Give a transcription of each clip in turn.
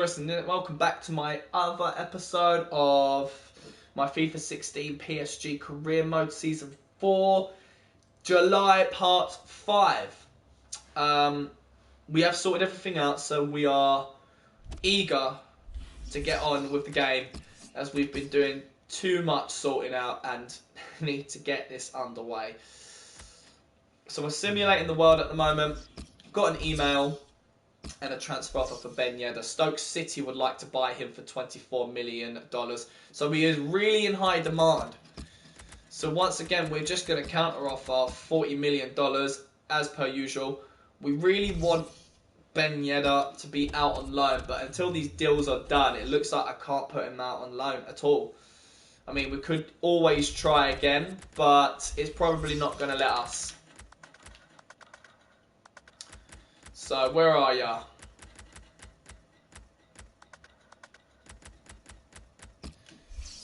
And welcome back to my other episode of my FIFA 16 PSG Career Mode Season 4, July Part 5. We have sorted everything out, so we are eager to get on with the game as we've been doing too much sorting out and need to get this underway. So we're simulating the world at the moment. Got an email and a transfer offer for Ben Yedder. Stoke City would like to buy him for $24 million. So he is really in high demand. So once again, we're just going to counter offer $40 million as per usual. We really want Ben Yedder to be out on loan, but until these deals are done, it looks like I can't put him out on loan at all. I mean, we could always try again, but it's probably not going to let us. So where are ya?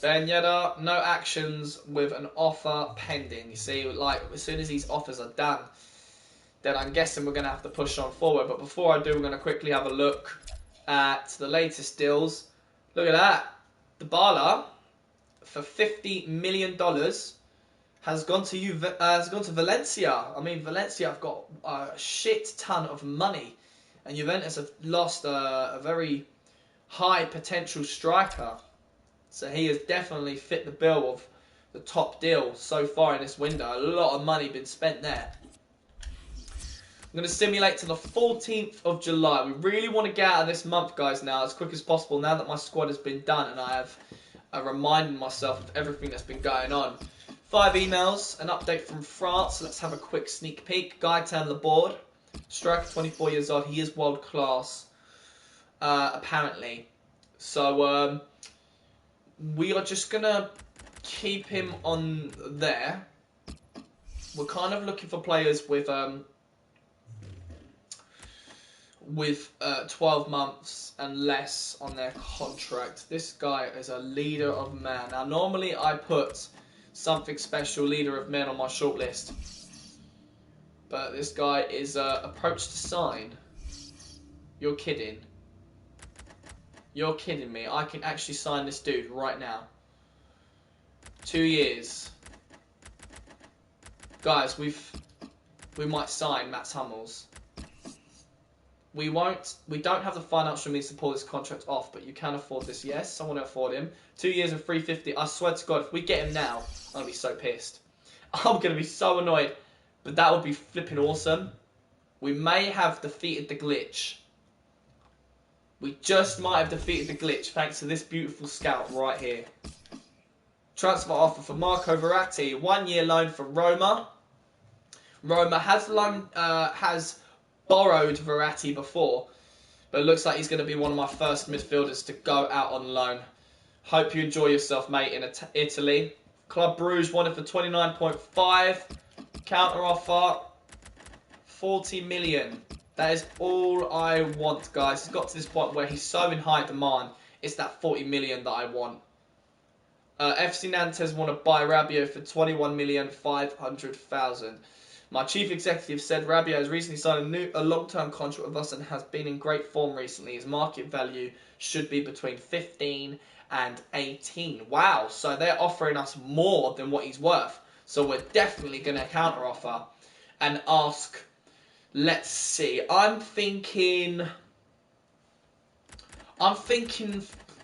Ben Yedder, no actions with an offer pending. You see, like, as soon as these offers are done, then I'm guessing we're going to have to push on forward. But before I do, we're going to quickly have a look at the latest deals. Look at that. Dybala, for $50 million, has gone to Valencia. I mean, Valencia have got a shit ton of money. And Juventus have lost a very high potential striker. So he has definitely fit the bill of the top deal so far in this window. A lot of money been spent there. I'm going to simulate to the 14th of July. We really want to get out of this month, guys, now as quick as possible, now that my squad has been done and I have reminded myself of everything that's been going on. 5 emails, an update from France. Let's have a quick sneak peek. Guy turned the board. Striker, 24 years old. He is world class, apparently. So, we are just going to keep him on there. We're kind of looking for players with 12 months and less on their contract. This guy is a leader of men. Now, normally I put something special, leader of men, on my shortlist. But this guy is approached to sign. You're kidding. You're kidding me. I can actually sign this dude right now. 2 years. Guys, we might sign Mats Hummels. We don't have the financial means to pull this contract off, but you can afford this. Yes, someone will afford him. 2 years and 350. I swear to God, if we get him now, I'm going to be so pissed. I'm going to be so annoyed. But that would be flipping awesome. We may have defeated the glitch. We just might have defeated the glitch thanks to this beautiful scout right here. Transfer offer for Marco Verratti. 1 year loan for Roma. Roma has borrowed Verratti before, but it looks like he's going to be one of my first midfielders to go out on loan. Hope you enjoy yourself, mate, in Italy. Club Bruges wanted for 29.5. Counter offer, 40 million. That is all I want, guys. He's got to this point where he's so in high demand. It's that 40 million that I want. FC Nantes want to buy Rabiot for 21,500,000. My chief executive said Rabiot has recently signed a long-term contract with us and has been in great form recently. His market value should be between 15 and 18. Wow, so they're offering us more than what he's worth. So we're definitely going to counter offer and ask. Let's see. I'm thinking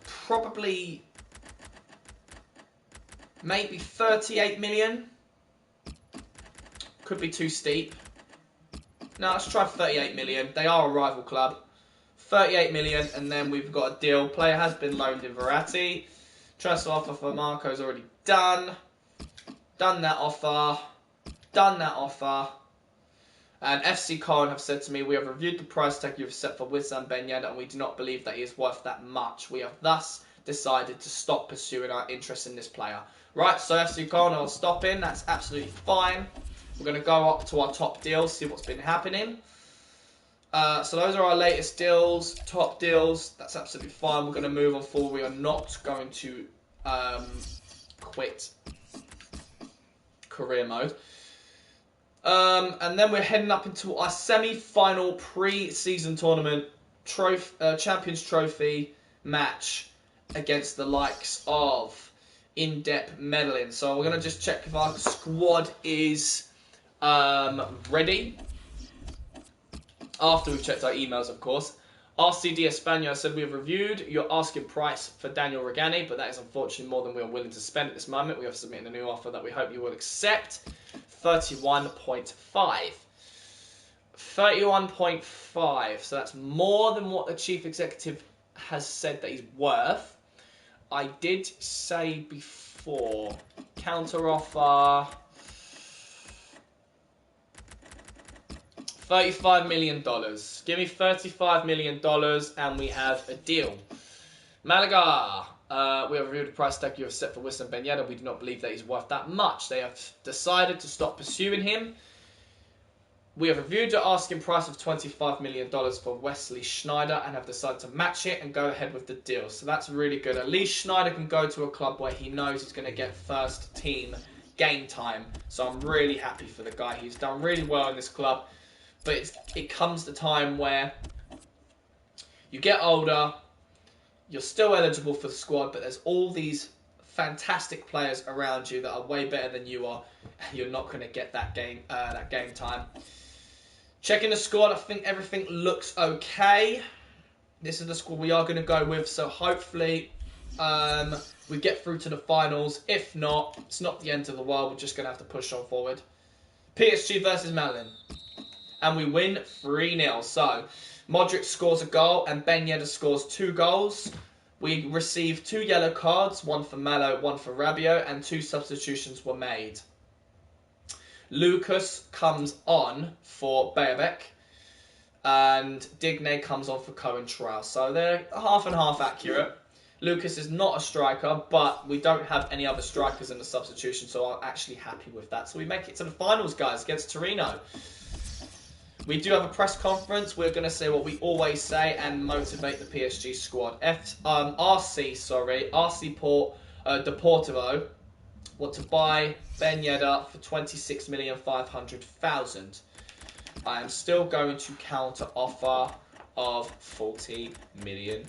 probably maybe 38 million. Could be too steep. No, let's try 38 million. They are a rival club. 38 million, and then we've got a deal. Player has been loaned in Verratti. Transfer offer for Marco's already done. Done that offer. Done that offer. And FC Köln have said to me, we have reviewed the price tag you have set for Wissam Ben Yedder and we do not believe that he is worth that much. We have thus decided to stop pursuing our interest in this player. Right, so FC Köln are stopping. That's absolutely fine. We're going to go up to our top deals, see what's been happening. So those are our latest deals, top deals. That's absolutely fine. We're going to move on forward. We are not going to quit career mode. And then we're heading up into our semi-final pre-season tournament Champions Trophy match against the likes of in-depth meddling. So we're going to just check if our squad is ready. After we've checked our emails, of course. RCD España said, we have reviewed your asking price for Daniel Regani, but that is unfortunately more than we are willing to spend at this moment. We have submitted a new offer that we hope you will accept. 31.5. 31.5. So that's more than what the chief executive has said that he's worth. I did say before, counter offer $35 million. Give me $35 million and we have a deal. Malaga. We have reviewed the price tag you have set for Wissam Ben Yedder. We do not believe that he's worth that much. They have decided to stop pursuing him. We have reviewed the asking price of $25 million for Wesley Schneider and have decided to match it and go ahead with the deal. So that's really good. At least Schneider can go to a club where he knows he's going to get first team game time. So I'm really happy for the guy. He's done really well in this club. But it comes the time where you get older, you're still eligible for the squad, but there's all these fantastic players around you that are way better than you are, and you're not going to get that game time. Checking the squad, I think everything looks okay. This is the squad we are going to go with, so hopefully we get through to the finals. If not, it's not the end of the world. We're just going to have to push on forward. PSG versus Malin. And we win 3-0. So, Modric scores a goal and Ben Yedder scores 2 goals. We received 2 yellow cards, one for Malo, one for Rabiot, and 2 substitutions were made. Lucas comes on for Bayabek, and Digne comes on for Cohen Trowell. So they're half and half accurate. Lucas is not a striker, but we don't have any other strikers in the substitution, so I'm actually happy with that. So we make it to the finals, guys, against Torino. We do have a press conference. We're going to say what we always say and motivate the PSG squad. RC Deportivo want to buy Ben Yedder for $26,500,000. I am still going to counter offer of $40 million.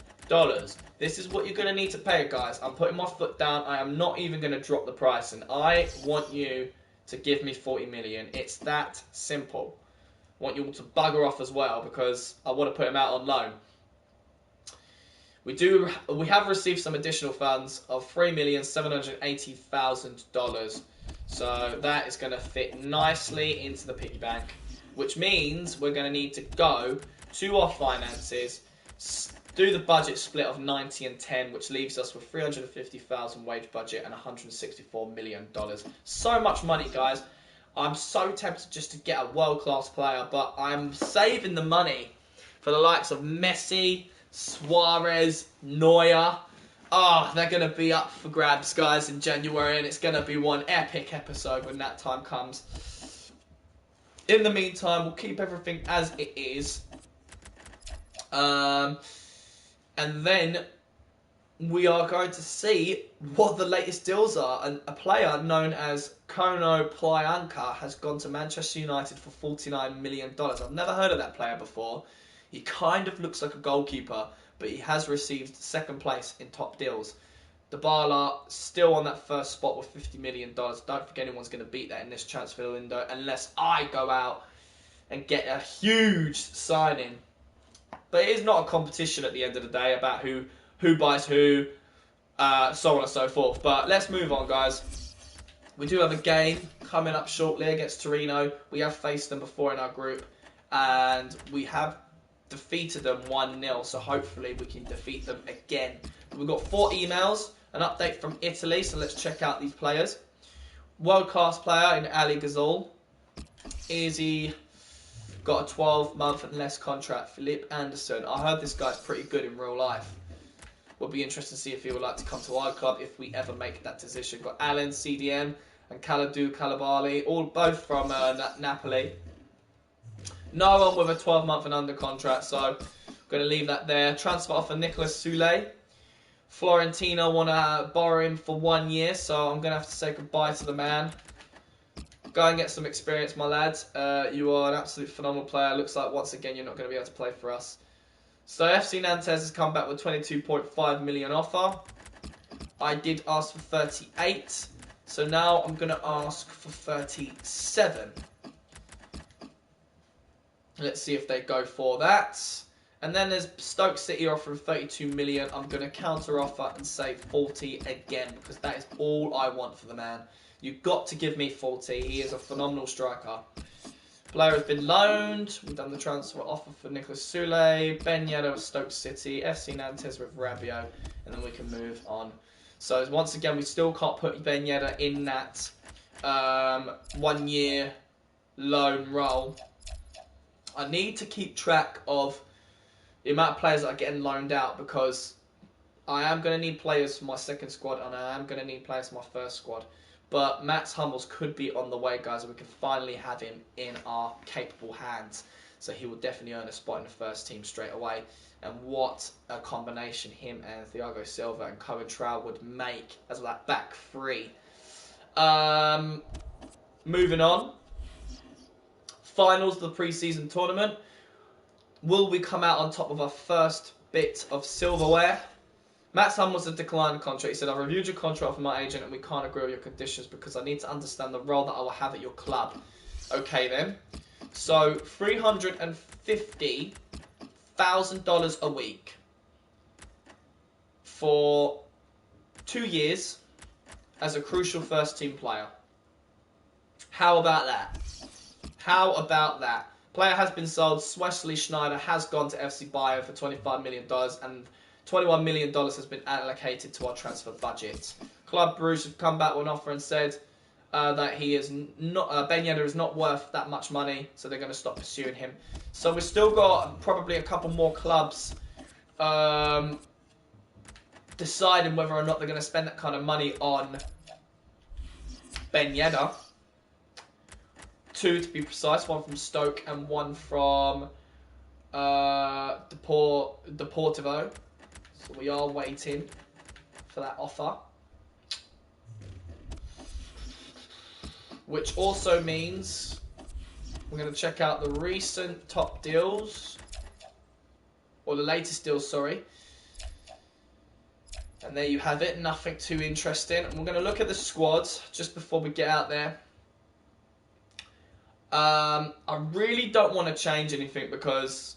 This is what you're going to need to pay, guys. I'm putting my foot down. I am not even going to drop the price, and I want you to give me $40 million. It's that simple. I want you all to bugger off as well because I want to put him out on loan. We have received some additional funds of $3,780,000. So that is going to fit nicely into the piggy bank, which means we're going to need to go to our finances, do the budget split of 90 and 10, which leaves us with $350,000 wage budget and $164 million. So much money, guys. I'm so tempted just to get a world-class player, but I'm saving the money for the likes of Messi, Suarez, Neuer. They're going to be up for grabs, guys, in January, and it's going to be one epic episode when that time comes. In the meantime, we'll keep everything as it is. And then we are going to see what the latest deals are. And a player known as Kono Plyanka has gone to Manchester United for $49 million. I've never heard of that player before. He kind of looks like a goalkeeper, but he has received second place in top deals. Dybala still on that first spot with $50 million. Don't think anyone's going to beat that in this transfer window unless I go out and get a huge signing. But it is not a competition at the end of the day about who buys who, so on and so forth. But let's move on, guys. We do have a game coming up shortly against Torino. We have faced them before in our group, and we have defeated them 1-0, so hopefully we can defeat them again. We've got 4 emails, an update from Italy, so let's check out these players. World-class player in Ali Ghazal. Is he got a 12-month and less contract? Philippe Anderson. I heard this guy's pretty good in real life. Would be interested to see if he would like to come to our club if we ever make that decision. Got Alan, CDM, and Kalidou Koulibaly, both from Napoli. No one with a 12-month and under contract, so I'm going to leave that there. Transfer offer Nicolas Soulé. Fiorentina want to borrow him for 1 year, so I'm going to have to say goodbye to the man. Go and get some experience, my lads. You are an absolute phenomenal player. Looks like once again you're not going to be able to play for us. So FC Nantes has come back with 22.5 million offer. I did ask for 38. So now I'm going to ask for 37. Let's see if they go for that. And then there's Stoke City offering 32 million. I'm going to counter offer and say 40 again because that is all I want for the man. You've got to give me 40. He is a phenomenal striker. Player has been loaned. We've done the transfer offer for Nicolas Soule. Ben Yedder with Stoke City. FC Nantes with Rabiot. And then we can move on. So once again, we still can't put Ben Yedder in that 1 year loan role. I need to keep track of the amount of players that are getting loaned out because I am going to need players for my second squad and I am going to need players for my first squad. But Mats Hummels could be on the way, guys, and we can finally have him in our capable hands. So he will definitely earn a spot in the first team straight away. And what a combination him and Thiago Silva and Cohen Trowell would make as that back three. Moving on. Finals of the pre-season tournament. Will we come out on top of our first bit of silverware? Mats Hummels has declined the contract. He said, I reviewed your contract with my agent and we can't agree with your conditions because I need to understand the role that I will have at your club. Okay then. So, $350,000 a week for 2 years as a crucial first team player. How about that? How about that? Player has been sold. Wesley Schneider has gone to FC Bayern for $25 million and $21 million has been allocated to our transfer budget. Club Bruges have come back with an offer and said that he is not Ben Yedder is not worth that much money, so they're going to stop pursuing him. So we've still got probably a couple more clubs deciding whether or not they're going to spend that kind of money on Ben Yedder. 2 to be precise, 1 from Stoke and 1 from Deportivo. So we are waiting for that offer. Which also means we're going to check out the recent top deals. Or the latest deals, sorry. And there you have it. Nothing too interesting. And we're going to look at the squads just before we get out there. I really don't want to change anything because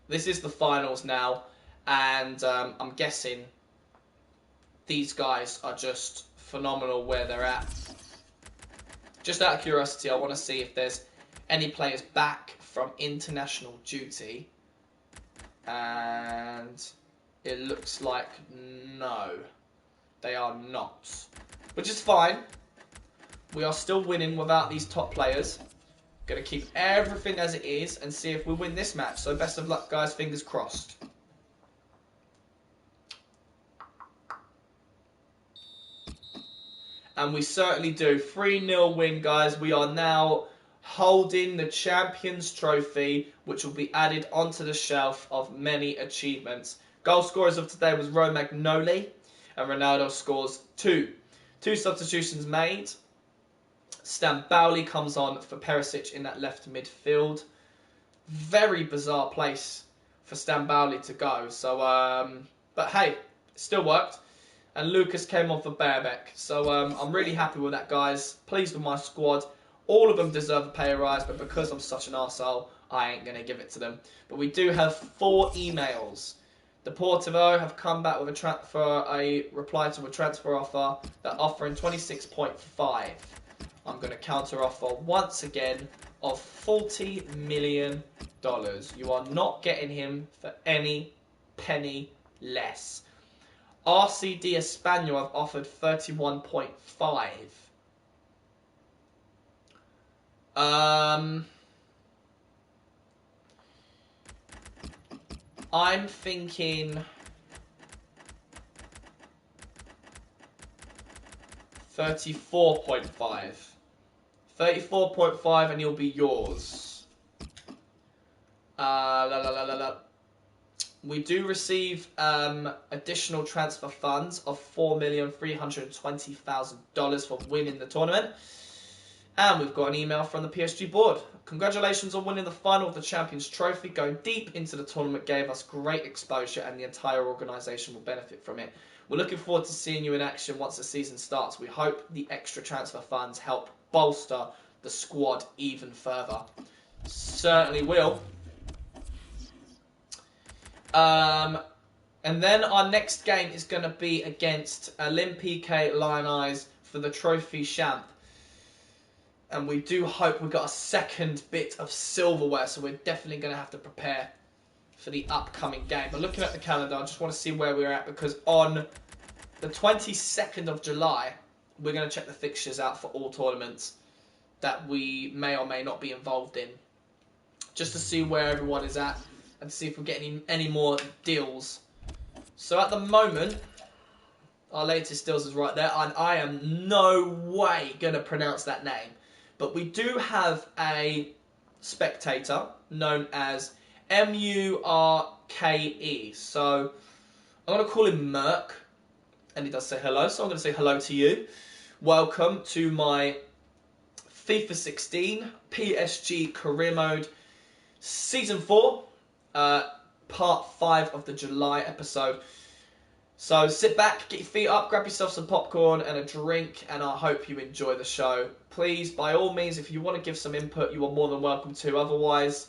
this is the finals now. And I'm guessing these guys are just phenomenal where they're at. Just out of curiosity, I want to see if there's any players back from international duty. And it looks like no, they are not. Which is fine. We are still winning without these top players. Going to keep everything as it is and see if we win this match. So best of luck, guys. Fingers crossed. And we certainly do. 3-0 win, guys. We are now holding the Champions Trophy, which will be added onto the shelf of many achievements. Goal scorers of today was Romagnoli, and Ronaldo scores 2. 2 substitutions made. Stambouli comes on for Perisic in that left midfield. Very bizarre place for Stambouli to go. So, but hey, it still worked. And Lucas came on for Baerbeck. So I'm really happy with that, guys. Pleased with my squad. All of them deserve a pay rise, but because I'm such an arsehole, I ain't going to give it to them. But we do have 4 emails. Deportivo have come back with a reply to a transfer offer. They're offering 26.5. I'm going to counter offer once again of $40 million. You are not getting him for any penny less. RCD Espanyol have offered 31.5. I'm thinking 34.5. 34.5 and he'll be yours. We do receive additional transfer funds of $4,320,000 for winning the tournament. And we've got an email from the PSG board. Congratulations on winning the final of the Champions Trophy. Going deep into the tournament gave us great exposure and the entire organisation will benefit from it. We're looking forward to seeing you in action once the season starts. We hope the extra transfer funds help bolster the squad even further. Certainly will. And then our next game is going to be against Olympique Lyonnais for the Trophy Champ. And we do hope we got a second bit of silverware, so we're definitely going to have to prepare for the upcoming game. But looking at the calendar, I just want to see where we're at, because on the 22nd of July, we're going to check the fixtures out for all tournaments that we may or may not be involved in, just to see where everyone is at and see if we get any more deals. So at the moment, our latest deals is right there, and I am no way going to pronounce that name. But we do have a spectator known as Murke. So I'm going to call him Merc, and he does say hello, so I'm going to say hello to you. Welcome to my FIFA 16 PSG Career Mode Season 4, Part 5 of the July episode. So sit back, get your feet up, grab yourself some popcorn and a drink, and I hope you enjoy the show. Please, by all means, if you want to give some input, you are more than welcome to. Otherwise,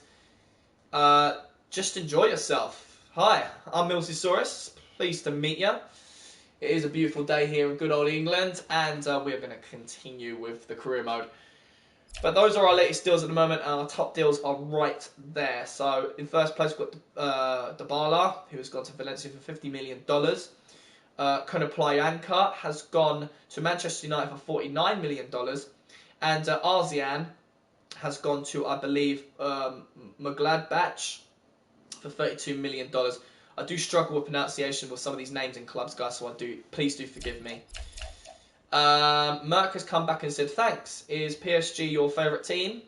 just enjoy yourself. Hi, I'm Milsiosaurus. Pleased to meet you. It is a beautiful day here in good old England, and we're going to continue with the career mode. But those are our latest deals at the moment, and our top deals are right there. So in first place, we've got Dybala, who has gone to Valencia for $50 million. Konoplyanka has gone to Manchester United for $49 million. And Arzian has gone to, I believe, Mönchengladbach for $32 million. I do struggle with pronunciation with some of these names in clubs, guys, so please do forgive me. Merck has come back and said, thanks. Is PSG your favourite team?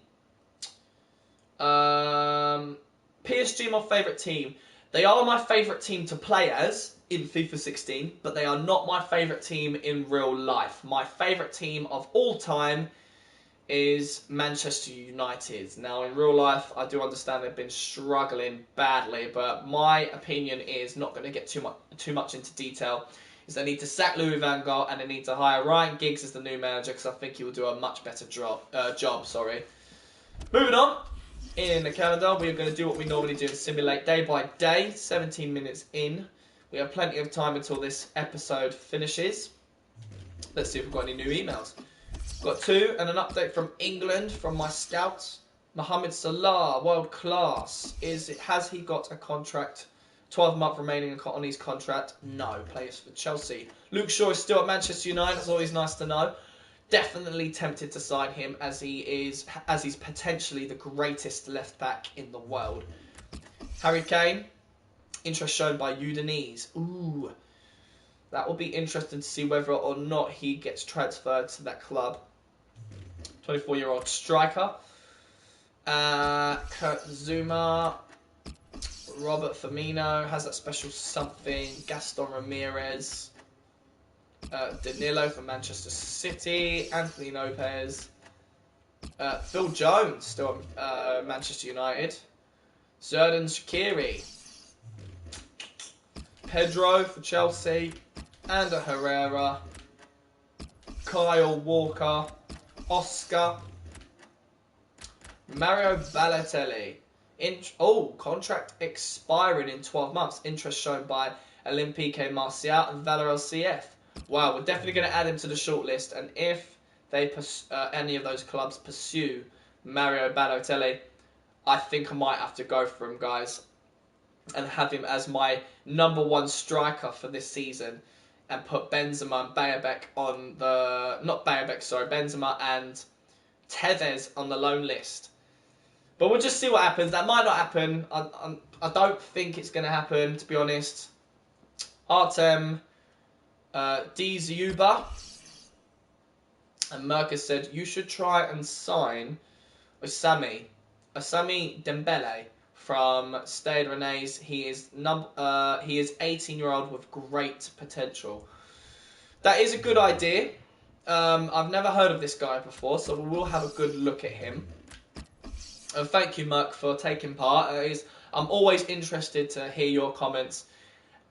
PSG my favourite team. They are my favourite team to play as in FIFA 16, but they are not my favourite team in real life. My favourite team of all time is Manchester United. Now, in real life, I do understand they've been struggling badly, but my opinion is, not going to get too much into detail, is they need to sack Louis van Gaal and they need to hire Ryan Giggs as the new manager, because I think he will do a much better job. Moving on, in the calendar, we are going to do what we normally do and simulate day by day, 17 minutes in. We have plenty of time until this episode finishes. Let's see if we've got any new emails. Got two, and an update from England from my scouts. Mohamed Salah, world class. Has he got a contract? 12-month remaining on his contract? No. Plays for Chelsea. Luke Shaw is still at Manchester United. That's always nice to know. Definitely tempted to sign him, as he's potentially the greatest left back in the world. Harry Kane, interest shown by Udinese. Ooh, that will be interesting to see whether or not he gets transferred to that club. 24-year-old striker. Kurt Zuma. Robert Firmino has that special something. Gaston Ramirez. Danilo for Manchester City. Anthony Lopez. Phil Jones still at Manchester United. Xherdan Shaqiri. Pedro for Chelsea. Ander Herrera. Kyle Walker. Oscar. Mario Balotelli. Contract expiring in 12 months. Interest shown by Olympique Marseille and Valorant CF. Wow, we're definitely going to add him to the shortlist. And if they any of those clubs pursue Mario Balotelli, I think I might have to go for him, guys, and have him as my number one striker for this season, and put Benzema and Benzema and Tevez on the loan list. But we'll just see what happens. That might not happen. I don't think it's going to happen, to be honest. Artem Dzyuba and Marcus said, you should try and sign Osami Dembele from Stade Rennais. He is 18-year-old with great potential. That is a good idea. I've never heard of this guy before, so we will have a good look at him. And thank you, Merc, for taking part. I'm always interested to hear your comments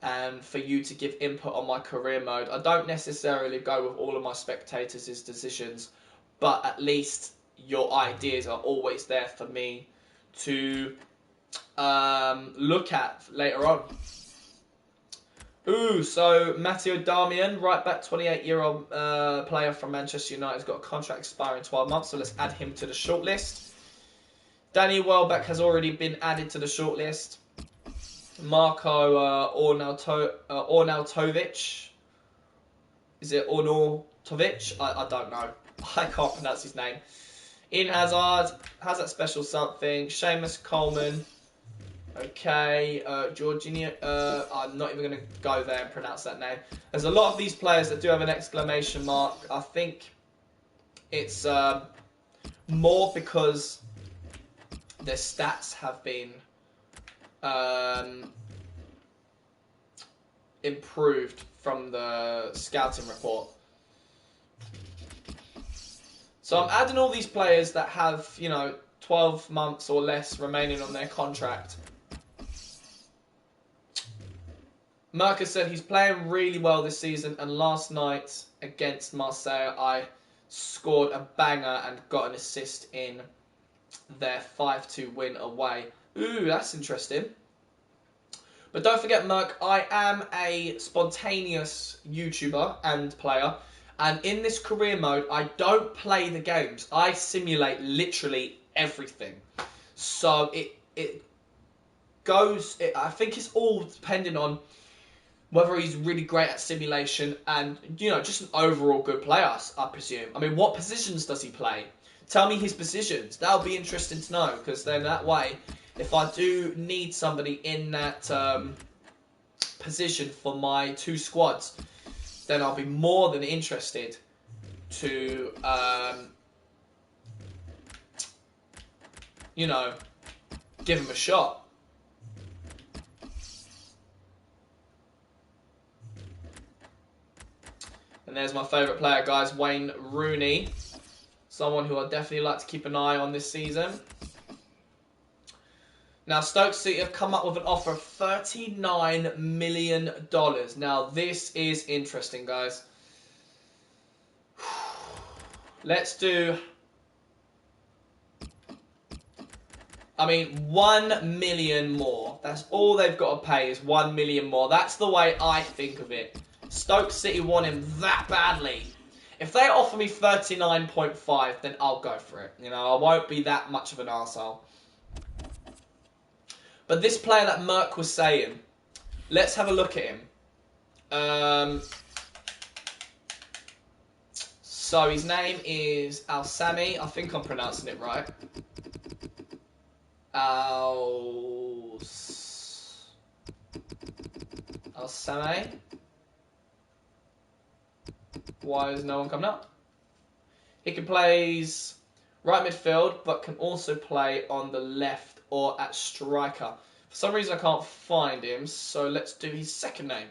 and for you to give input on my career mode. I don't necessarily go with all of my spectators' decisions, but at least your ideas are always there for me to look at later on. Ooh, so Matteo Darmian, right back, 28-year-old player from Manchester United, has got a contract expiring in 12 months, so let's add him to the shortlist. Danny Welbeck has already been added to the shortlist. Marco Ornautovic. Is it Ornautovic? I don't know. I can't pronounce his name. Eden Hazard has that special something. Seamus Coleman. Okay. Jorginho. I'm not even going to go there and pronounce that name. There's a lot of these players that do have an exclamation mark. I think it's more because their stats have been improved from the scouting report. So I'm adding all these players that have, 12 months or less remaining on their contract. Marcus said he's playing really well this season, and last night against Marseille I scored a banger and got an assist in their 5-2 win away. Ooh, that's interesting. But don't forget, Merc, I am a spontaneous YouTuber and player. And in this career mode, I don't play the games. I simulate literally everything. So I think it's all depending on whether he's really great at simulation and, just an overall good player, I presume. I mean, what positions does he play? Tell me his positions. That'll be interesting to know, because then that way, if I do need somebody in that position for my two squads, then I'll be more than interested to, give him a shot. And there's my favourite player, guys, Wayne Rooney. Someone who I definitely like to keep an eye on this season. Now, Stoke City have come up with an offer of $39 million. Now, this is interesting, guys. Let's do... 1 million more. That's all they've got to pay is 1 million more. That's the way I think of it. Stoke City want him that badly. If they offer me 39.5, then I'll go for it. I won't be that much of an arsehole. But this player that Merc was saying, let's have a look at him. So his name is Al-Sami. I think I'm pronouncing it right. Al-Sami. Why is no one coming up? He can play right midfield, but can also play on the left or at striker. For some reason, I can't find him, so let's do his second name.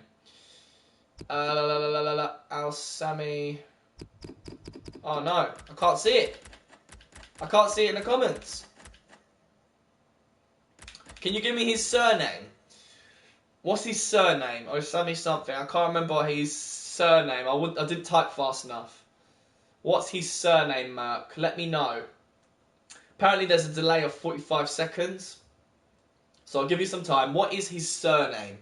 Al-Sami. Oh no, I can't see it. I can't see it in the comments. Can you give me his surname? What's his surname? Al-Sami something. I can't remember his surname. I didn't type fast enough. What's his surname, Merc? Let me know. Apparently there's a delay of 45 seconds. So I'll give you some time. What is his surname?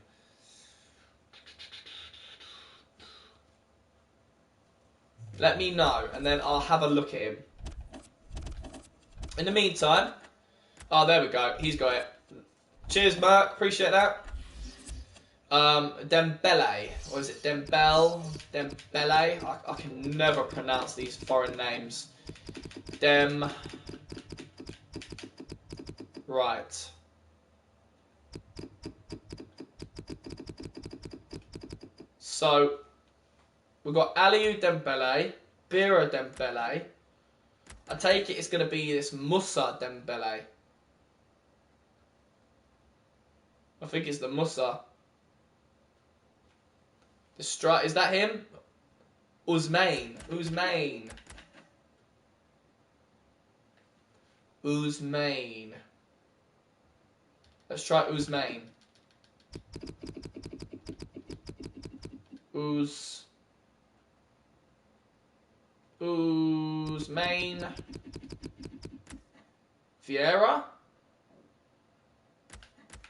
Let me know, and then I'll have a look at him. In the meantime... Oh, there we go. He's got it. Cheers, Merc. Appreciate that. Dembele. Or is it Dembele? I can never pronounce these foreign names. Right. So, we've got Aliou Dembele, Bira Dembele. I take it it's going to be this Moussa Dembele. I think it's the Moussa. Is that him? Usmain. Usmain. Usmain. Let's try Usmain. Usmain. Vieira?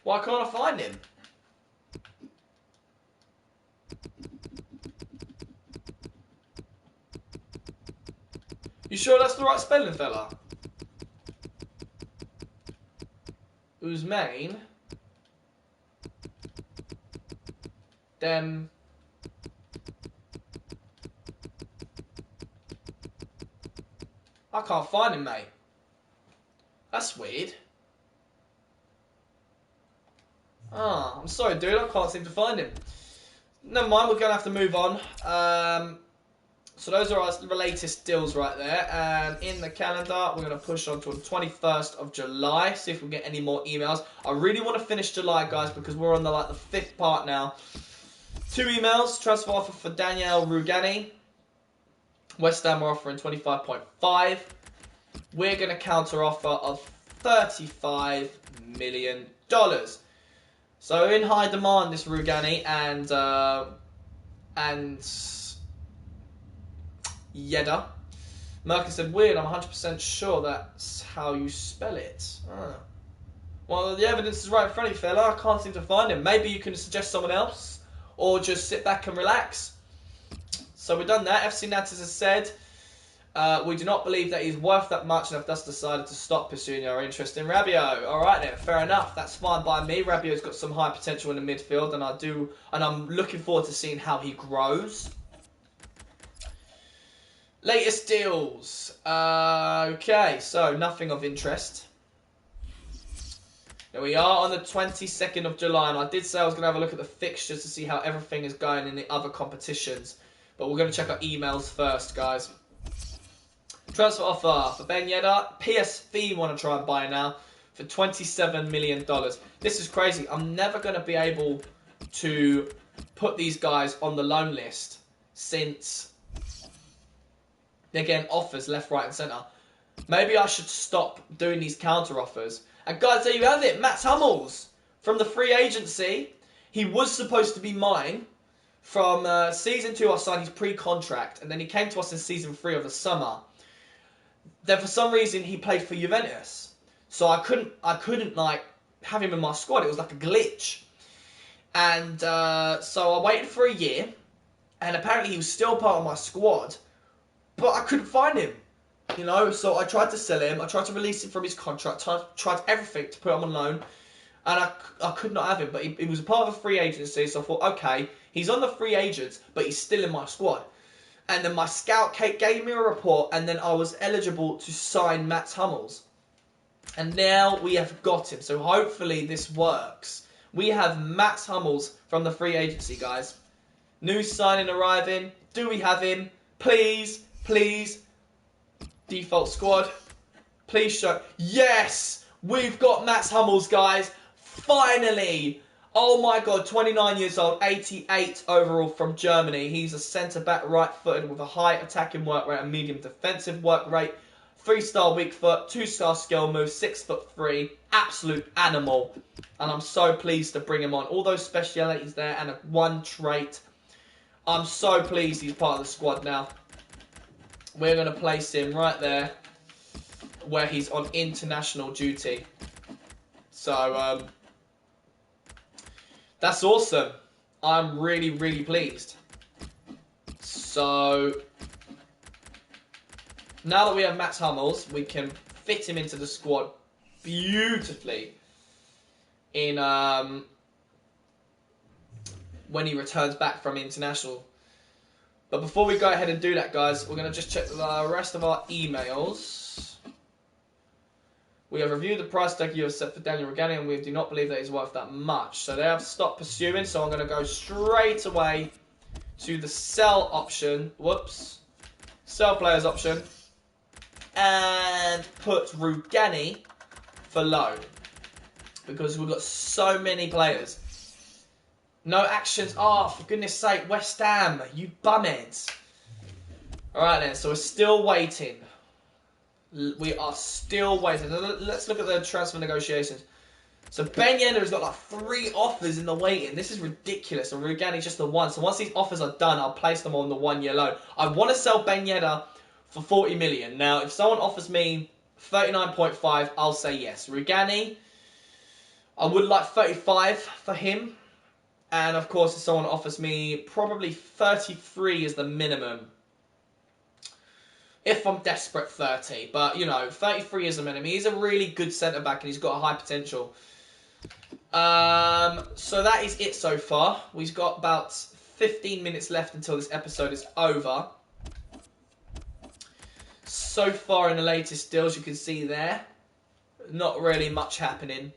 Why can't I find him? You sure that's the right spelling, fella? Usmain. Dem. I can't find him, mate. That's weird. Ah, I'm sorry, dude. I can't seem to find him. Never mind. We're gonna have to move on. So those are our latest deals right there. And in the calendar, we're gonna push on to the 21st of July. See if we get any more emails. I really want to finish July, guys, because we're on the 5th part now. 2 emails. Transfer offer for Daniel Rugani. West Ham are offering 25.5. We're going to counter offer of $35 million. So in high demand, this Rugani and Yedda. Merkin said, weird, I'm 100% sure that's how you spell it. Ah. Well, the evidence is right in front of you, fella. I can't seem to find him. Maybe you can suggest someone else, or just sit back and relax. So we've done that. FC Nantes has said, we do not believe that he's worth that much and have thus decided to stop pursuing our interest in Rabiot. Alright then, fair enough. That's fine by me. Rabiot's got some high potential in the midfield, and I'm looking forward to seeing how he grows. Latest deals. Okay, so nothing of interest. Here we are on the 22nd of July, and I did say I was going to have a look at the fixtures to see how everything is going in the other competitions. But we're going to check our emails first, guys. Transfer offer for Ben Yedda. PSV want to try and buy now for $27 million. This is crazy. I'm never going to be able to put these guys on the loan list since they're getting offers left, right and centre. Maybe I should stop doing these counter offers. And guys, there you have it. Mats Hummels from the free agency. He was supposed to be mine. From season 2, I signed his pre-contract, and then he came to us in season 3 of the summer. Then for some reason he played for Juventus, so I couldn't have him in my squad. It was like a glitch, and so I waited for a year, and apparently he was still part of my squad, but I couldn't find him. You know, so I tried to sell him. I tried to release him from his contract. Tried everything to put him on loan. And I could not have him, but he was a part of a free agency, so I thought, okay, he's on the free agents, but he's still in my squad. And then my scout gave me a report, and then I was eligible to sign Mats Hummels. And now we have got him, so hopefully this works. We have Mats Hummels from the free agency, guys. New signing arriving. Do we have him? Please, please. Default squad. Please show. Yes! We've got Mats Hummels, guys. Finally! Oh my god, 29 years old, 88 overall from Germany. He's a centre-back, right-footed with a high attacking work rate and medium defensive work rate. 3-star weak foot, 2-star skill move, 6'3", absolute animal. And I'm so pleased to bring him on. All those specialities there and one trait. I'm so pleased he's part of the squad now. We're going to place him right there where he's on international duty. So, that's awesome. I'm really, really pleased. So, now that we have Mats Hummels, we can fit him into the squad beautifully in when he returns back from international. But before we go ahead and do that, guys, we're going to just check the rest of our emails. We have reviewed the price tag you have set for Daniel Rugani, and we do not believe that he's worth that much. So they have stopped pursuing, so I'm going to go straight away to the sell option. Whoops. Sell players option. And put Rugani for loan. Because we've got so many players. No actions. Oh, for goodness sake, West Ham, you bumheads. Alright then, so we're still waiting. We are still waiting. Let's look at the transfer negotiations. So Ben Yedder has got like 3 offers in the waiting. This is ridiculous. And Rugani's just the one. So once these offers are done, I'll place them on the 1-year loan. I want to sell Ben Yedder for 40 million. Now, if someone offers me 39.5, I'll say yes. Rugani, I would like 35 for him. And of course, if someone offers me probably 33 is the minimum. If I'm desperate, 30. But, you know, 33 is the minimum. He's a really good centre-back and he's got a high potential. So that is it so far. We've got about 15 minutes left until this episode is over. So far in the latest deals, you can see there, not really much happening.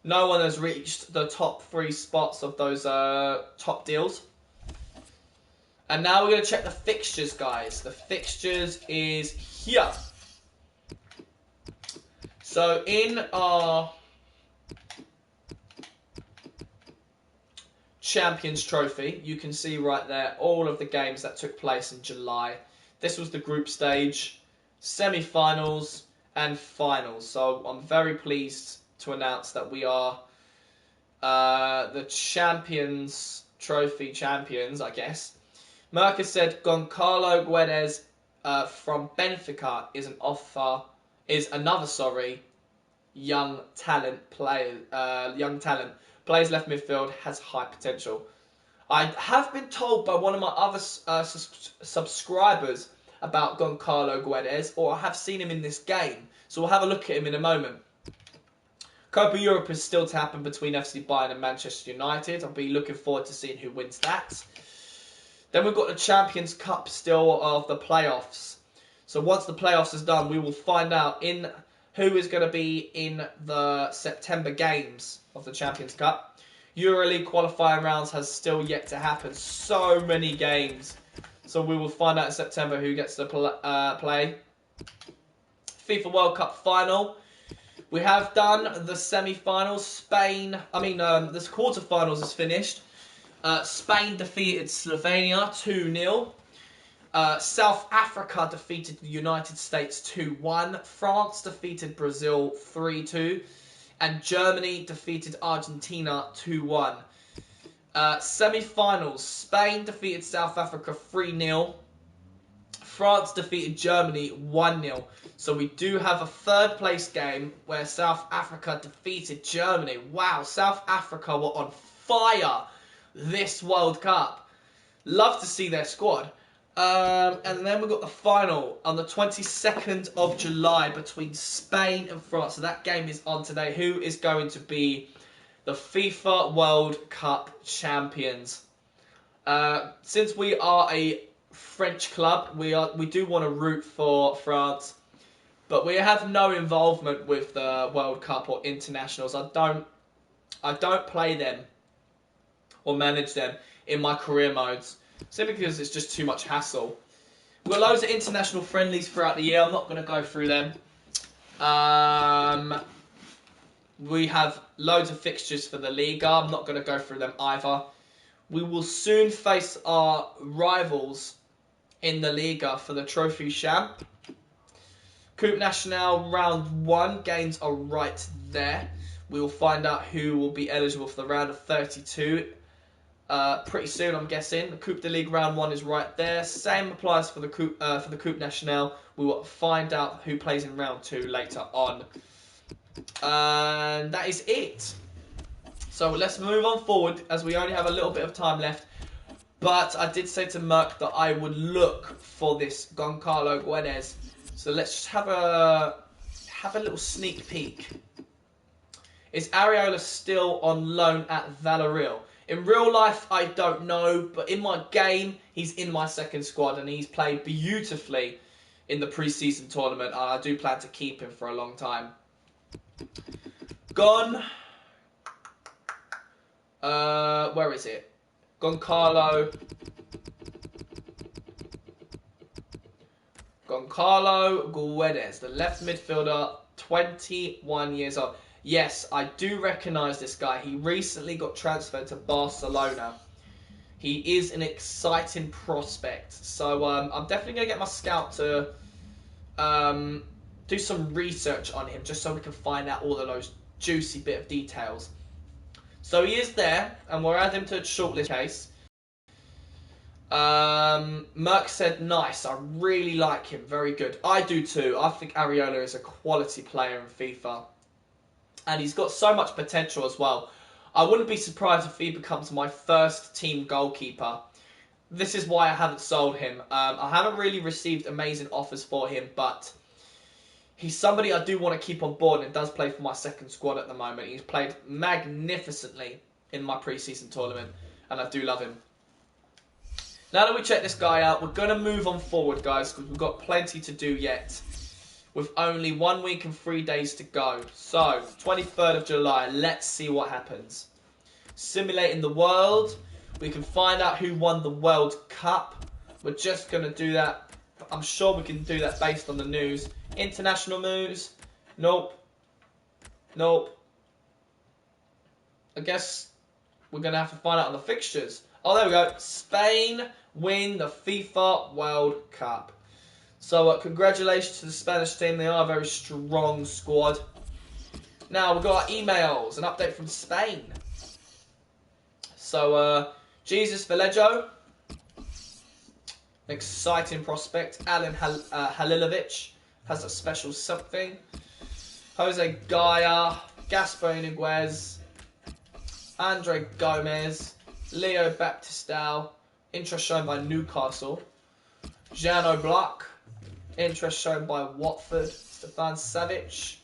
No one has reached the top 3 spots of those top deals. And now we're going to check the fixtures, guys. The fixtures is here. So in our Champions Trophy, you can see right there all of the games that took place in July. This was the group stage, semi-finals and finals. So I'm very pleased to announce that we are the Champions Trophy champions, I guess. Merck has said Goncalo Guedes from Benfica is another young talent player. Plays left midfield, has high potential. I have been told by one of my other subscribers about Goncalo Guedes, or I have seen him in this game. So we'll have a look at him in a moment. Copa Europe is still to happen between FC Bayern and Manchester United. I'll be looking forward to seeing who wins that. Then we've got the Champions Cup still of the playoffs. So once the playoffs is done, we will find out who is going to be in the September games of the Champions Cup. EuroLeague qualifying rounds has still yet to happen. So many games. So we will find out in September who gets to play. FIFA World Cup final. We have done the semi-finals. The quarter-finals is finished. Spain defeated Slovenia 2-0. South Africa defeated the United States 2-1. France defeated Brazil 3-2. And Germany defeated Argentina 2-1. Semi-finals. Spain defeated South Africa 3-0. France defeated Germany 1-0. So we do have a third place game where South Africa defeated Germany. Wow, South Africa were on fire this World Cup. Love to see their squad. And then we've got the final on the 22nd of July between Spain and France. So that game is on today. Who is going to be the FIFA World Cup champions? Since we are a French club, we do want to root for France, but we have no involvement with the World Cup or internationals. I don't play them or manage them in my career modes, simply because it's just too much hassle. We've got loads of international friendlies throughout the year. I'm not going to go through them. We have loads of fixtures for the Liga. I'm not going to go through them either. We will soon face our rivals in the Liga for the Trophy Champ. Coupe Nationale round 1 games are right there. We will find out who will be eligible for the round of 32 pretty soon, I'm guessing. The Coupe de Ligue round 1 is right there. Same applies for the Coupe Nationale. We will find out who plays in round 2 later on. And that is it. So let's move on forward, as we only have a little bit of time left. But I did say to Merck that I would look for this Goncalo Guedes. So let's just have a little sneak peek. Is Areola still on loan at Villarreal? In real life, I don't know. But in my game, he's in my second squad. And he's played beautifully in the pre-season tournament. And I do plan to keep him for a long time. Where is it? Goncalo Guedes, the left midfielder, 21 years old. Yes, I do recognise this guy. He recently got transferred to Barcelona. He is an exciting prospect. So I'm definitely going to get my scout to do some research on him just so we can find out all of those juicy bit of details. So he is there, and we'll add him to the shortlist case. Merck said, nice, I really like him, very good. I do too. I think Areola is a quality player in FIFA. And he's got so much potential as well. I wouldn't be surprised if he becomes my first team goalkeeper. This is why I haven't sold him. I haven't really received amazing offers for him, but he's somebody I do want to keep on board and does play for my second squad at the moment. He's played magnificently in my pre-season tournament, and I do love him. Now that we check this guy out, we're going to move on forward, guys, because we've got plenty to do yet, with only 1 week and 3 days to go. So, 23rd of July, let's see what happens. Simulating the world. We can find out who won the World Cup. We're just going to do that. I'm sure we can do that based on the news. International news. Nope. Nope. I guess we're going to have to find out on the fixtures. Oh, there we go. Spain win the FIFA World Cup. So, congratulations to the Spanish team. They are a very strong squad. Now, we've got our emails. An update from Spain. So, Jesus Vallejo. Exciting prospect. Alan Halilovic has a special something. Jose Gaia. Gaspar Iniguez. Andre Gomez. Leo Baptistao. Interest shown by Newcastle. Jean Oblak. Interest shown by Watford. Stefan Savic.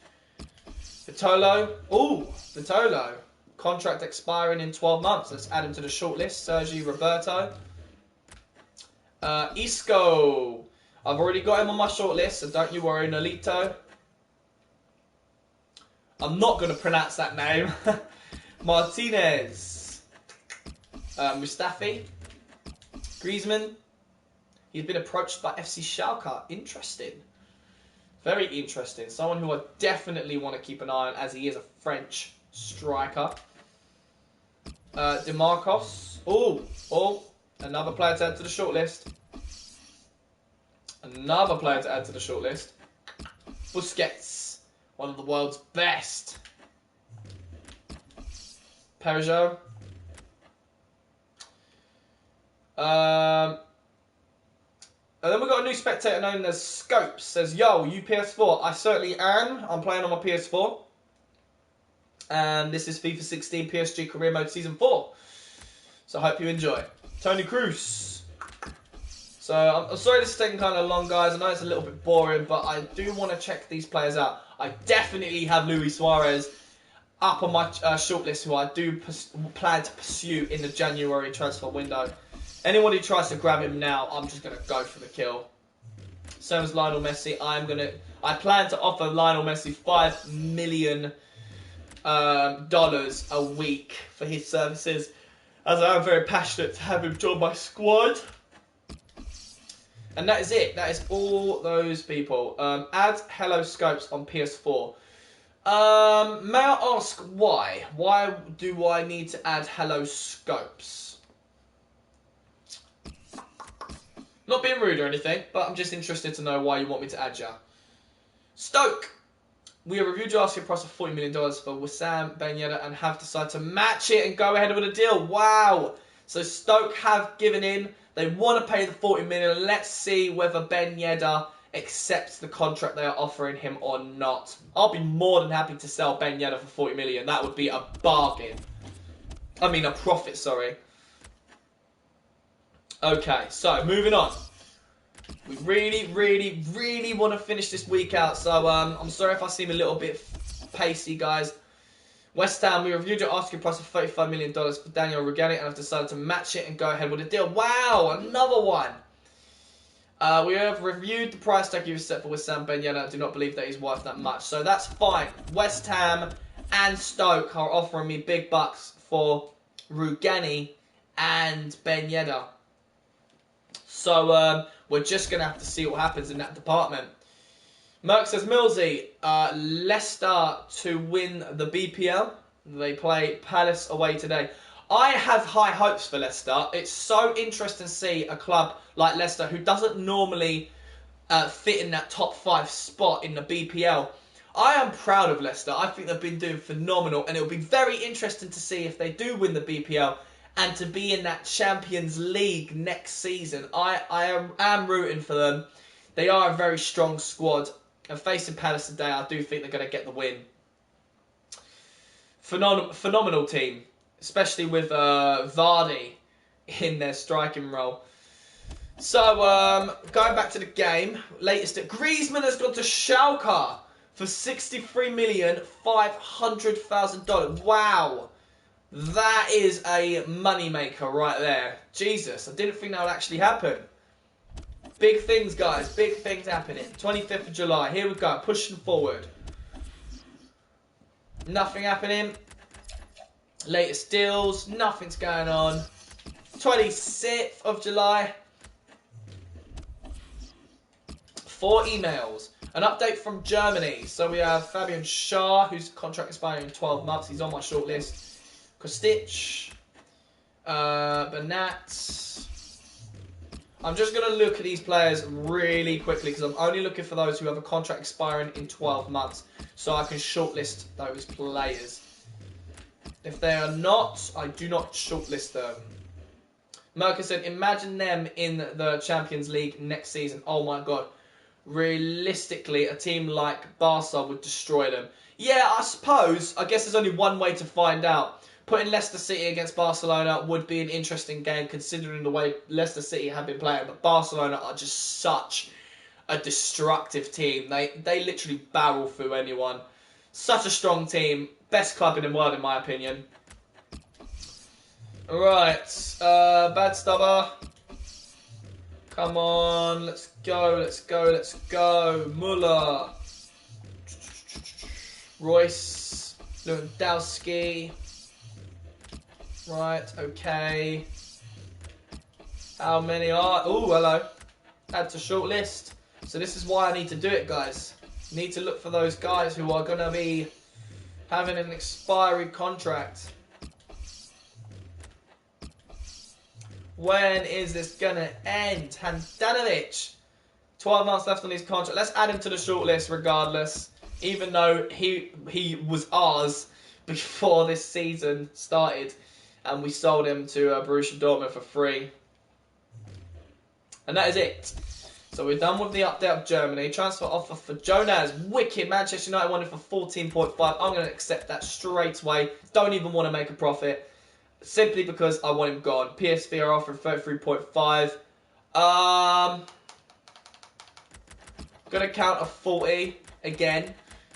Vitolo. Ooh, Vitolo. Contract expiring in 12 months. Let's add him to the shortlist. Sergi Roberto. Isco. I've already got him on my shortlist, so don't you worry, Nolito. I'm not going to pronounce that name. Martinez. Mustafi. Griezmann. He's been approached by FC Schalke. Interesting. Very interesting. Someone who I definitely want to keep an eye on, as he is a French striker. DeMarcos. Oh, another player to add to the shortlist. Another player to add to the shortlist. Busquets. One of the world's best. Peugeot. And then we've got a new spectator known as Scopes. Says, yo, you PS4? I certainly am. I'm playing on my PS4. And this is FIFA 16 PSG Career Mode Season 4. So I hope you enjoy. Tony Cruz. So I'm sorry this is taking kind of long, guys. I know it's a little bit boring, but I do want to check these players out. I definitely have Luis Suarez up on my shortlist, who I do plan to pursue in the January transfer window. Anyone who tries to grab him now, I'm just going to go for the kill. Same as Lionel Messi. I plan to offer Lionel Messi $5 million a week for his services, as I am very passionate to have him join my squad. And that is it. That is all those people. Add Hello Scopes on PS4. May I ask why? Why do I need to add Hello Scopes? Not being rude or anything, but I'm just interested to know why you want me to add ya. Stoke. We have reviewed your asking price of $40 million for Wissam Ben Yedder and have decided to match it and go ahead with a deal. Wow. So Stoke have given in. They want to pay the $40 million. Let's see whether Ben Yedder accepts the contract they are offering him or not. I'll be more than happy to sell Ben Yedder for $40 million. That would be a bargain. I mean, a profit, sorry. Okay, so moving on. We really want to finish this week out. So I'm sorry if I seem a little bit pacey, guys. West Ham, we reviewed your asking price of $35 million for Daniel Rugani and have decided to match it and go ahead with a deal. Wow, another one. We have reviewed the price tag you've set for Wissam Ben Yedder. I do not believe that he's worth that much. So that's fine. West Ham and Stoke are offering me big bucks for Rugani and Ben Yedder. So we're just going to have to see what happens in that department. Merck says, Millsy, Leicester to win the BPL. They play Palace away today. I have high hopes for Leicester. It's so interesting to see a club like Leicester, who doesn't normally fit in that top 5 spot in the BPL. I am proud of Leicester. I think they've been doing phenomenal, and it'll be very interesting to see if they do win the BPL and to be in that Champions League next season. I am rooting for them. They are a very strong squad, and facing Palace today, I do think they're going to get the win. Phenomenal team, especially with Vardy in their striking role. So, going back to the game, latest Griezmann has gone to Schalke for $63,500,000. Wow. That is a moneymaker right there. Jesus, I didn't think that would actually happen. Big things, guys. Big things happening. 25th of July. Here we go. Pushing forward. Nothing happening. Latest deals. Nothing's going on. 26th of July. 4 emails. An update from Germany. So we have Fabian Schär, whose contract expiring in 12 months. He's on my shortlist. Kostic. Bernat. I'm just going to look at these players really quickly because I'm only looking for those who have a contract expiring in 12 months. So I can shortlist those players. If they are not, I do not shortlist them. Merkel said, imagine them in the Champions League next season. Oh my God. Realistically, a team like Barca would destroy them. Yeah, I suppose. I guess there's only one way to find out. Putting Leicester City against Barcelona would be an interesting game considering the way Leicester City have been playing. But Barcelona are just such a destructive team. They literally barrel through anyone. Such a strong team. Best club in the world, in my opinion. Right. Bad Stubber. Come on. Let's go. Let's go. Let's go. Muller. Royce. Lewandowski. Right. Okay. How many are... Oh, hello. Add to shortlist. So this is why I need to do it, guys. Need to look for those guys who are going to be having an expiry contract. When is this going to end? Handanovic. 12 months left on his contract. Let's add him to the shortlist regardless. Even though he was ours before this season started. And we sold him to Borussia Dortmund for free. And that is it. So we're done with the update of Germany. Transfer offer for Jonas. Wicked. Manchester United wanted for 14.5. I'm going to accept that straight away. Don't even want to make a profit. Simply because I want him gone. PSV are offering 33.5. Going to count a 40 again.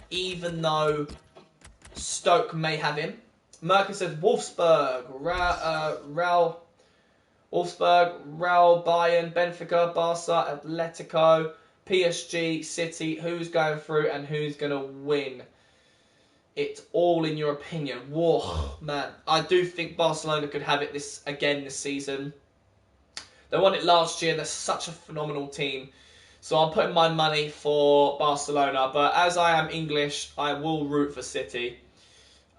Even though Stoke may have him. Merkel says Wolfsburg. Wolfsburg, Real, Bayern, Benfica, Barca, Atletico, PSG, City. Who's going through and who's going to win? It's all in your opinion. Whoa, man. I do think Barcelona could have it this season. They won it last year. They're such a phenomenal team. So I'm putting my money for Barcelona. But as I am English, I will root for City.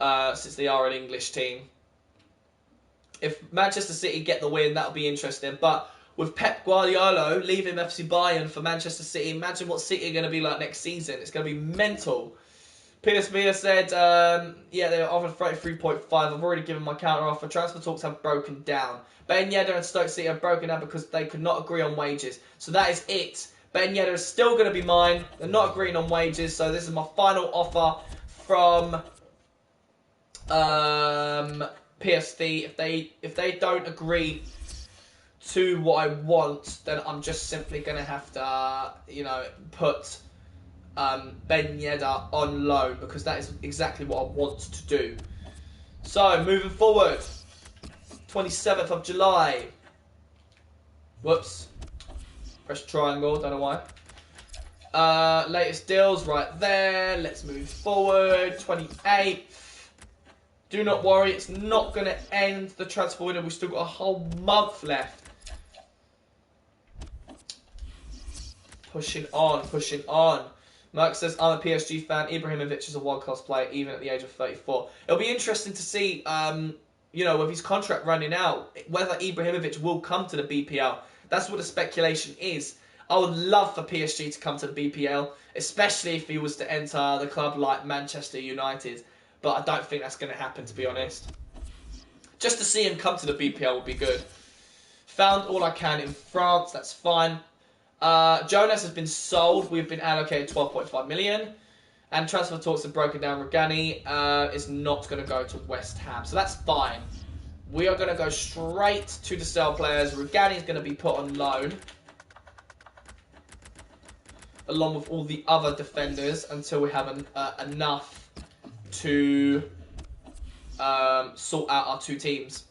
Since they are an English team. If Manchester City get the win, that'll be interesting. But with Pep Guardiola leaving FC Bayern for Manchester City, imagine what City are going to be like next season. It's going to be mental. PSV has said, yeah, they were offered 33.5. I've already given my counter offer. Transfer talks have broken down. Ben Yedder and Stoke City have broken down because they could not agree on wages. So that is it. Ben Yedder is still going to be mine. They're not agreeing on wages. So this is my final offer from PSV. If they don't agree to what I want, then I'm just simply going to have to, put Ben Yedder on loan because that is exactly what I want to do. So, moving forward, 27th of July. Whoops. Press triangle, don't know why. Latest deals right there. Let's move forward. 28th. Do not worry, it's not going to end the transfer window. We've still got a whole month left. Pushing on, pushing on. Mark says, I'm a PSG fan. Ibrahimovic is a world-class player, even at the age of 34. It'll be interesting to see with his contract running out, whether Ibrahimovic will come to the BPL. That's what the speculation is. I would love for PSG to come to the BPL, especially if he was to enter the club like Manchester United. But I don't think that's going to happen, to be honest. Just to see him come to the BPL would be good. Found all I can in France, that's fine. Jonas has been sold. We've been allocated 12.5 million. And transfer talks have broken down. Rugani is not going to go to West Ham. So that's fine. We are going to go straight to the sell players. Rugani is going to be put on loan, along with all the other defenders, until we have enough to sort out our two teams.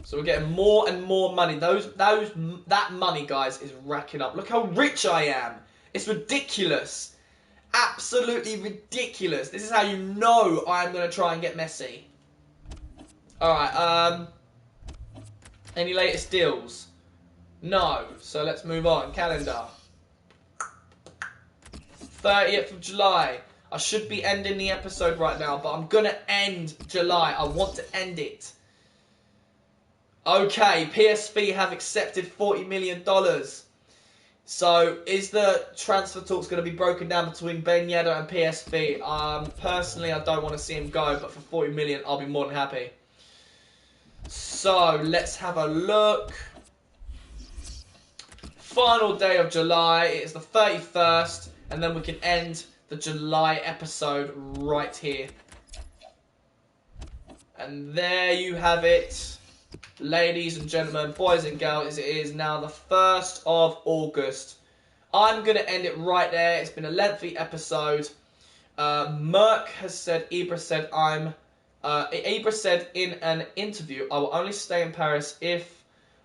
So we're getting more and more money. That money, guys, is racking up. Look how rich I am. It's ridiculous. Absolutely ridiculous. This is how you know I'm going to try and get Messi. Alright, any latest deals? No. So let's move on. Calendar. 30th of July. I should be ending the episode right now, but I'm going to end July. I want to end it. Okay, PSV have accepted $40 million. So, is the transfer talks going to be broken down between Ben Yedder and PSV? Personally, I don't want to see him go, but for $40 million, I'll be more than happy. So, let's have a look. Final day of July. It is the 31st, and then we can end the July episode right here. And there you have it. Ladies and gentlemen, boys and girls, it is now the 1st of August. I'm going to end it right there. It's been a lengthy episode. Merck has said, Ibra said in an interview, I will only stay in Paris if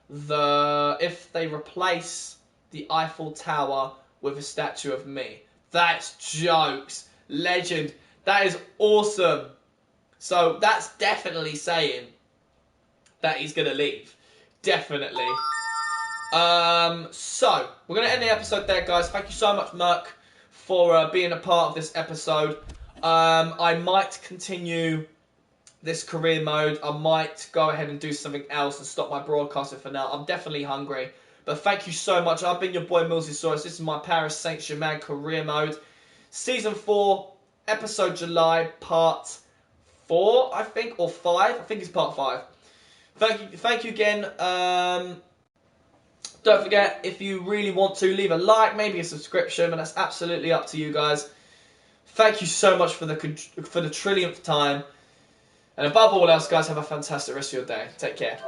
they replace the Eiffel Tower with a statue of me. That's jokes. Legend. That is awesome. So that's definitely saying that he's going to leave. Definitely. So, we're going to end the episode there, guys. Thank you so much, Merck, for being a part of this episode. I might continue this career mode. I might go ahead and do something else and stop my broadcasting for now. I'm definitely hungry. But thank you so much. I've been your boy, Millsysaurus. This is my Paris Saint-Germain career mode. Season 4, episode July, part 4, I think, or 5. I think it's part 5. Thank you again. Don't forget, if you really want to, leave a like, maybe a subscription, but that's absolutely up to you guys. Thank you so much for the trillionth time. And above all else, guys, have a fantastic rest of your day. Take care.